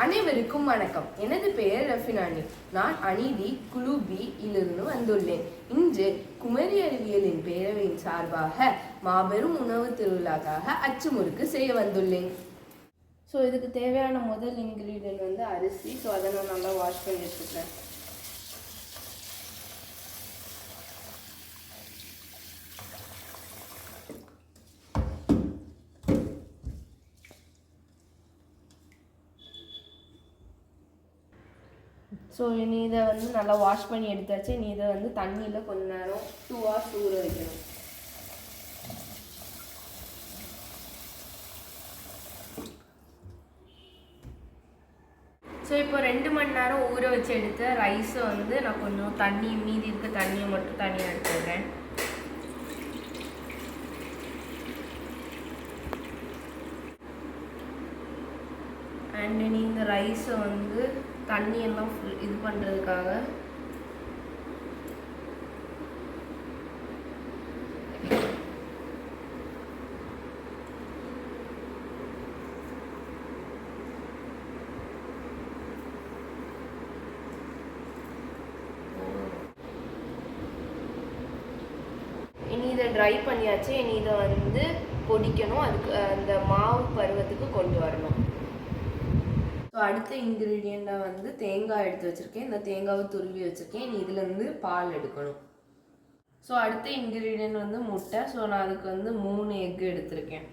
அனைவருக்கும் வணக்கம். எனது பெயர் ரஃபினானி. நான் அநீதி குழு பி இலிருந்து வந்துள்ளேன். இன்று குமரி அறிவியலின் பேரவையின் சார்பாக மாபெரும் உணவு திருவிழாக்காக அச்சு முறுக்கு செய்ய வந்துள்ளேன். ஸோ இதுக்கு தேவையான முதல் இன்க்ரீடியன்ட் வந்து அரிசி. ஸோ அதை நான் நல்லா வாஷ் பண்ணி வச்சுக்கிறேன். ஸோ இனி இதை வந்து நல்லா வாஷ் பண்ணி எடுத்தாச்சு. இனி இதை வந்து தண்ணியில் கொஞ்ச நேரம் 2 hours ஊற வைக்கணும். ஸோ இப்போ 2 மணி நேரம் ஊற வச்சு எடுத்த ரைஸை வந்து நான் கொஞ்சம் மீதி இருக்க தண்ணியை மட்டும் தனியாக எடுத்துடுறேன். அண்ட் இனி இந்த ரைஸை வந்து தண்ணியெல்லாம் இது பண்ணுறதுக்காக இனி இதை ட்ரை பண்ணியாச்சு. இனி இதை வந்து பொடிக்கணும். அதுக்கு அந்த மாவு பருவத்துக்கு கொண்டு வரணும். ஸோ அடுத்த இன்க்ரீடியண்ட்டாக வந்து தேங்காய் எடுத்து வச்சுருக்கேன். இந்த தேங்காவை துருவி வச்சுருக்கேன். இனி இதுலேருந்து பால் எடுக்கணும். ஸோ அடுத்த இன்க்ரீடியன்ட் வந்து முட்டை. ஸோ நான் அதுக்கு வந்து 3 எக்கு எடுத்திருக்கேன்.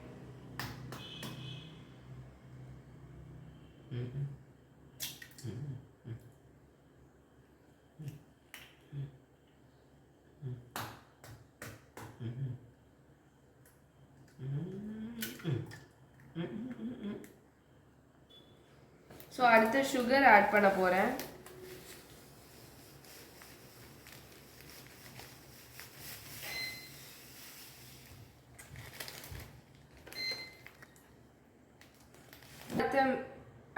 ஸோ அடுத்து சுகர் ஆட் பண்ண போகிறேன்.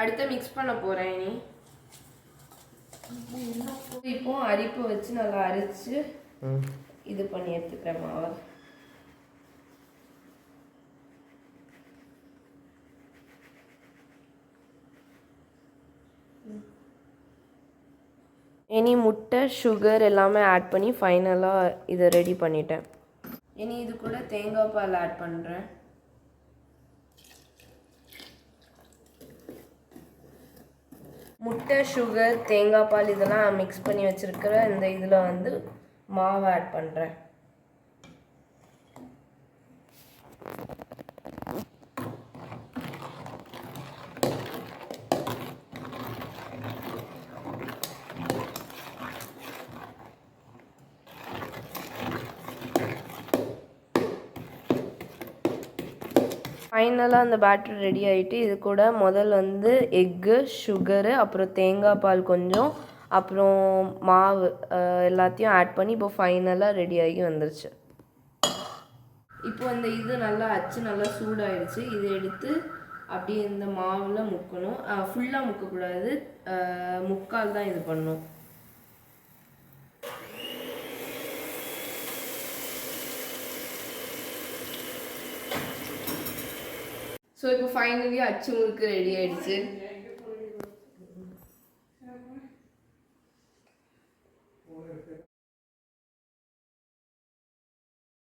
அடுத்து மிக்ஸ் பண்ண போகிறேன். இனி இப்போ அரிப்பு வச்சு நல்லா அரைச்சு இது பண்ணி எடுத்துக்கிறேன் மாவை. இனி முட்டை சுகர் எல்லாமே ஆட் பண்ணி ஃபைனலாக இதை ரெடி பண்ணிட்டேன். இனி இது கூட தேங்காய் பால் ஆட் பண்ணுறேன். முட்டை சுகர் தேங்காய் பால் இதெல்லாம் மிக்ஸ் பண்ணி வச்சுருக்கிற இந்த இதில் வந்து மாவு ஆட் பண்ணுறேன். ஃபைனலாக அந்த பேட்டர் ரெடி ஆகிட்டு இது கூட வந்து எக்கு சுகரு அப்புறம் தேங்காய் பால் கொஞ்சம் அப்புறம் மாவு எல்லாத்தையும் ஆட் பண்ணி இப்போ ஃபைனலாக ரெடி ஆகி வந்துருச்சு. இப்போ அந்த இது நல்லா நல்லா சூடாயிடுச்சு. இதை எடுத்து அப்படியே இந்த மாவில் முக்கணும். ஃபுல்லாக முக்கக்கூடாது, முக்கால் தான் இது பண்ணணும். ஸோ இப்போ ஃபைனலி அச்சு முறுக்கு ரெடி ஆயிடுச்சு.